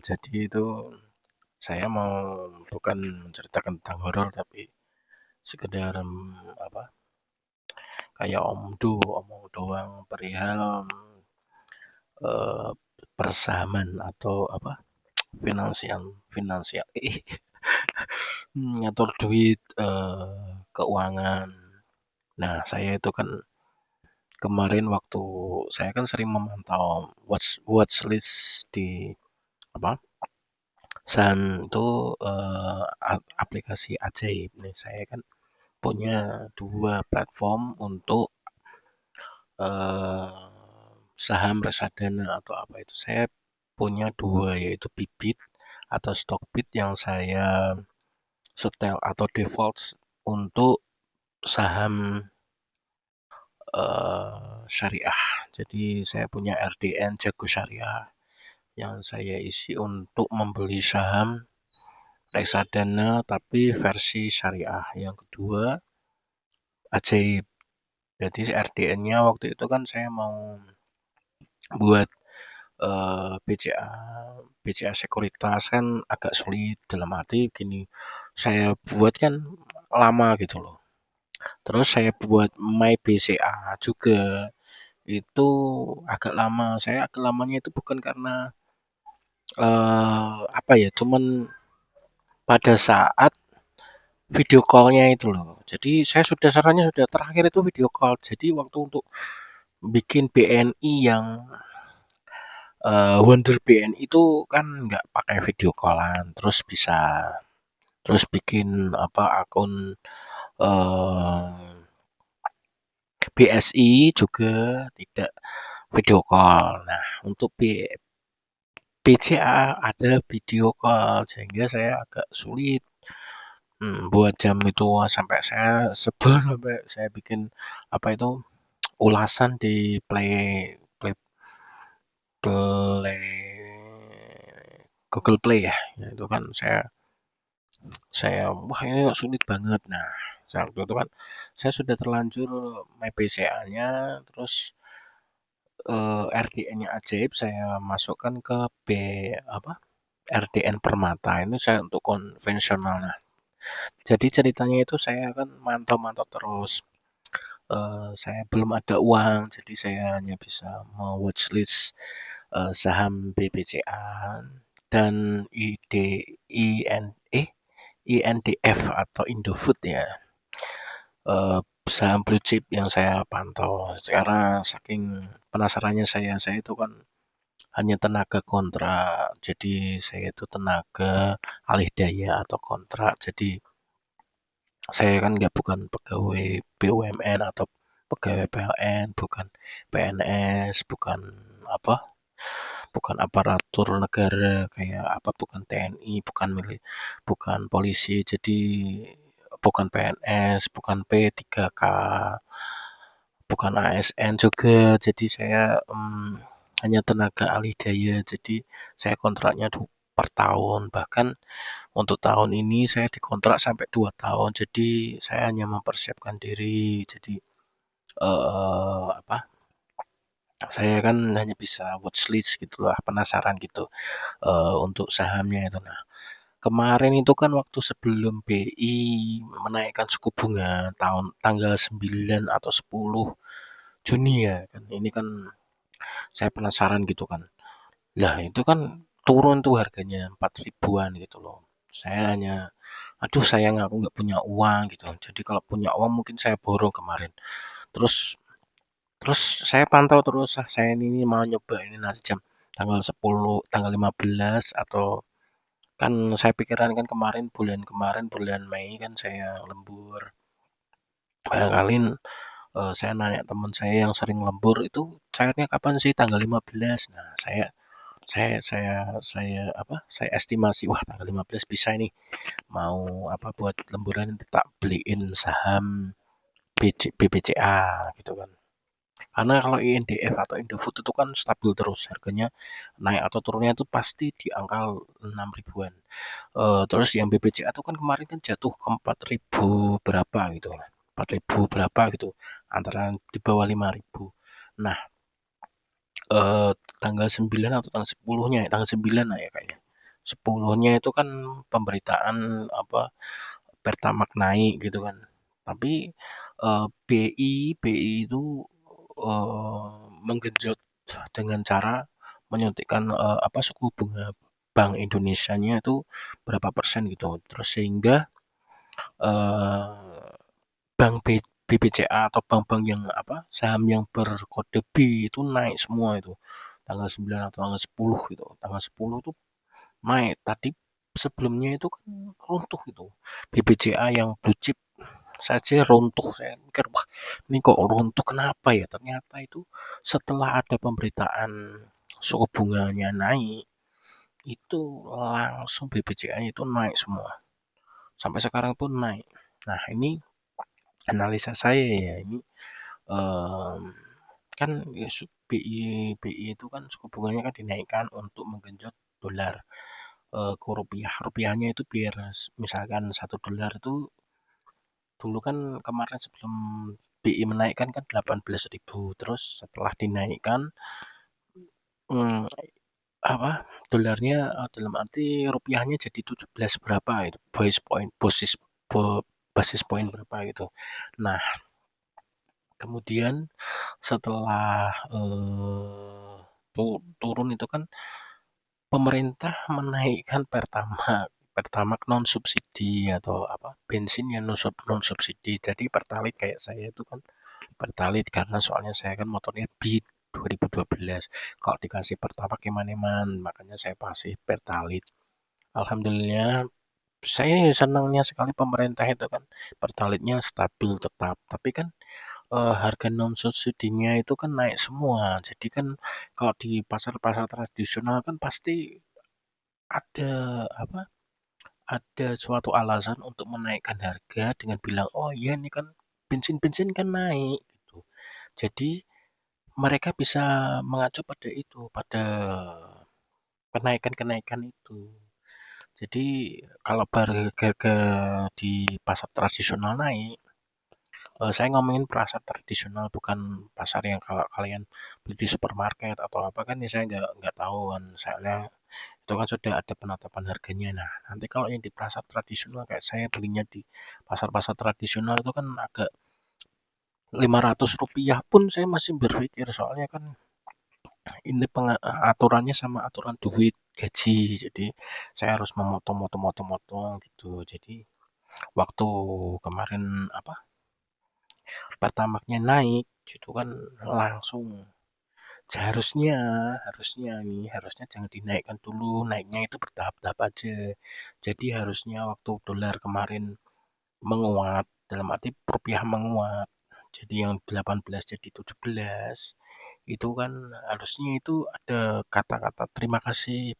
Jadi itu saya mau bukan menceritakan tentang horor tapi sekedar apa kayak omong doang perihal eh, persahaman atau apa finansial finansial ngatur duit keuangan. Nah saya itu kan kemarin waktu saya kan sering memantau watch list di apa saham itu aplikasi ajaib nih saya kan punya dua platform untuk eh, saham reksadana atau apa itu. Saya punya dua yaitu Bibit atau Stockbit yang saya setel atau default untuk saham syariah. Jadi saya punya RDN Jago Syariah yang saya isi untuk membeli saham reksadana tapi versi syariah. Yang kedua ajaib. Jadi RDN-nya waktu itu kan saya mau buat BCA BCA Sekuritas kan agak sulit dalam arti gini. Saya buat kan lama gitu loh. Terus saya buat My BCA juga itu agak lama. Saya agak lamanya itu bukan karena apa ya, cuman pada saat video call-nya itu loh. Jadi saya sudah sarannya sudah terakhir itu video call. Jadi waktu untuk bikin BNI yang Wonder BNI itu kan nggak pakai video callan, terus bisa terus bikin apa akun eh, BSI juga tidak video call. Nah, untuk BCA ada video call sehingga saya agak sulit buat jam itu sampai saya sebel sampai saya bikin apa itu ulasan di Play Play Google Play ya. Ya, itu kan saya wah ini kok sulit banget. Nah, saat itu kan saya sudah terlanjur my BCA-nya terus RDN-nya ajaib saya masukkan ke apa RDN Permata ini saya untuk konvensional. Nah, jadi ceritanya itu saya kan mantau-mantau terus. Saya belum ada uang, jadi saya hanya bisa watchlist saham BBCA dan INDF atau Indofood ya. Eh, Saham blue chip yang saya pantau. Sekarang saking penasarannya saya itu kan hanya tenaga kontrak. Jadi saya itu tenaga alih daya atau kontrak. Jadi saya kan nggak bukan pegawai BUMN atau pegawai PLN, bukan PNS, bukan apa, bukan aparatur negara kayak apa, bukan TNI, bukan polisi. Jadi bukan PNS, bukan P3K, bukan ASN juga. Jadi saya hanya tenaga alih daya. Jadi saya kontraknya per tahun. Bahkan untuk tahun ini saya dikontrak sampai 2 tahun. Jadi saya hanya mempersiapkan diri. Jadi apa? Saya kan hanya bisa watchlist gitu lah, penasaran gitu untuk sahamnya itu. Nah, kemarin itu kan waktu sebelum BI menaikkan suku bunga tanggal 9 atau 10 Juni ya kan. Ini kan saya penasaran gitu kan. Lah itu kan turun tuh harganya 4 ribuan gitu loh. Saya hanya, aduh sayang aku nggak punya uang gitu. Jadi kalau punya uang mungkin saya borong kemarin. Terus terus saya pantau terus, saya ini mau nyoba ini nanti jam tanggal 10, tanggal 15 atau kan saya pikiran kan kemarin bulan Mei kan saya lembur. Barangkali saya nanya teman saya yang sering lembur itu cairnya kapan sih tanggal 15. Nah, saya apa? Saya estimasi wah tanggal 15 bisa ini mau apa buat lemburan itu tak beliin saham BBCA gitu kan. Karena kalau INDF atau Indofood itu kan stabil terus harganya naik atau turunnya itu pasti di angka 6 ribuan. Terus yang BBCA itu kan kemarin kan jatuh ke 4.000 berapa gitu. 4.000 berapa gitu. Antara di bawah 5.000. Nah, tanggal 9 atau tanggal 10-nya ya, tanggal 9 lah ya kayaknya. 10-nya itu kan pemberitaan apa Pertamax naik gitu kan. Tapi BI itu menggenjot dengan cara menyuntikkan apa suku bunga Bank Indonesianya itu berapa persen gitu. Terus sehingga eh, bank BBCA atau bank-bank yang apa saham yang berkode B itu naik semua itu tanggal 9 atau tanggal 10 gitu. Tanggal 10 itu naik. Tadi sebelumnya itu kan runtuh itu. BBCA yang blue chip saja runtuh. Saya mikir, wah ini kok runtuh kenapa ya? Ternyata itu setelah ada pemberitaan suku bunganya naik, itu langsung BBCA itu naik semua. Sampai sekarang pun naik. Nah ini analisa saya ya, ini em, kan ya, BI itu kan suku bunganya kan dinaikkan untuk menggenjot dolar ke rupiah. Rupiahnya itu biar misalkan 1 dolar itu dulu kan kemarin sebelum BI menaikkan kan 18.000, terus setelah dinaikkan hmm, apa dolarnya dalam arti rupiahnya jadi 17 berapa itu basis point berapa gitu. Nah, kemudian setelah turun itu kan pemerintah menaikkan Pertamax non subsidi atau apa bensin yang non subsidi. Jadi Pertalite kayak saya itu kan Pertalite karena soalnya saya kan motornya Beat 2012. Kalau dikasih Pertamax gimana, makanya saya pasti Pertalite. Alhamdulillah saya senangnya sekali pemerintah itu kan Pertalite-nya stabil tetap. Tapi kan harga non subsidinya itu kan naik semua. Jadi kan kalau di pasar-pasar tradisional kan pasti ada apa? Ada suatu alasan untuk menaikkan harga dengan bilang, "Oh iya ini kan bensin-bensin kan naik," gitu. Jadi mereka bisa mengacu pada itu, pada kenaikan-kenaikan itu. Jadi kalau harga di pasar tradisional naik, saya ngomongin pasar tradisional bukan pasar yang kalau kalian beli di supermarket atau apa kan ya saya nggak tahu kan. Soalnya itu kan sudah ada penetapan harganya. Nah, nanti kalau yang di pasar tradisional kayak saya belinya di pasar-pasar tradisional itu kan agak Rp500 pun saya masih berpikir soalnya kan ini aturannya sama aturan duit gaji. Jadi saya harus memotong-motong gitu. Jadi waktu kemarin apa Pertamaxnya naik itu kan langsung seharusnya harusnya nih harusnya jangan dinaikkan dulu, naiknya itu bertahap-tahap aja. Jadi harusnya waktu dolar kemarin menguat, dalam arti rupiah menguat, jadi yang 18 jadi 17, itu kan harusnya itu ada kata-kata terima kasih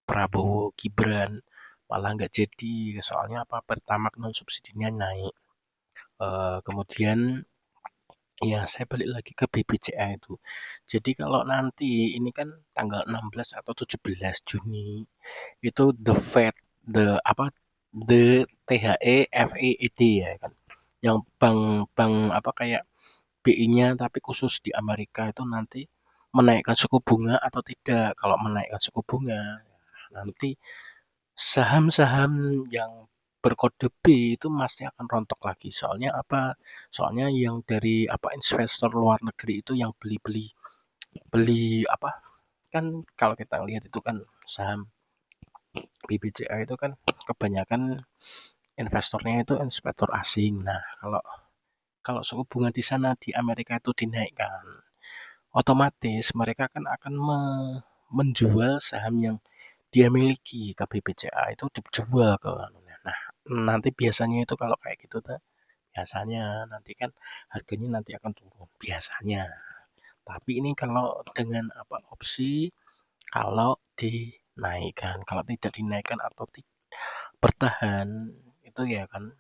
Prabowo Gibran, malah nggak jadi soalnya apa Pertamax non subsidinya naik. Kemudian ya, saya balik lagi ke BBCA itu. Jadi kalau nanti ini kan tanggal 16 atau 17 Juni itu the Fed, the apa the THEFED ya kan. Yang bank-bank apa kayak BI-nya tapi khusus di Amerika itu nanti menaikkan suku bunga atau tidak. Kalau menaikkan suku bunga nanti saham-saham yang berkode B itu masih akan rontok lagi. Soalnya apa? Soalnya yang dari apa investor luar negeri itu yang beli-beli apa? Kan kalau kita lihat itu kan saham BBCA itu kan kebanyakan investornya itu investor asing. Nah, kalau kalau suku bunga di sana di Amerika itu dinaikkan, otomatis mereka kan akan menjual saham yang dia miliki ke BBCA itu dijual ke anunya. Nah, nanti biasanya itu kalau kayak gitu tuh, biasanya nanti kan harganya nanti akan turun biasanya. Tapi ini kalau dengan apa opsi kalau dinaikkan, kalau tidak dinaikkan atau bertahan itu ya kan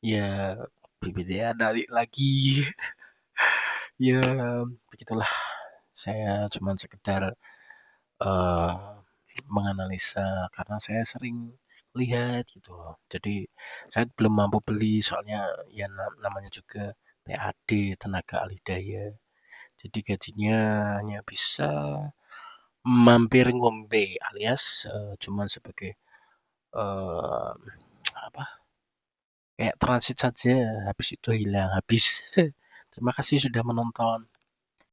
ya BBCA naik lagi. Ya begitulah. Saya cuma sekedar eh, menganalisa karena saya sering lihat gitu loh. Jadi saya belum mampu beli soalnya ya namanya juga TAD tenaga alih daya. Jadi gajinya hanya bisa mampir ngombe alias, cuman sebagai, eee, apa, kayak transit saja, habis itu hilang, habis. Terima kasih sudah menonton.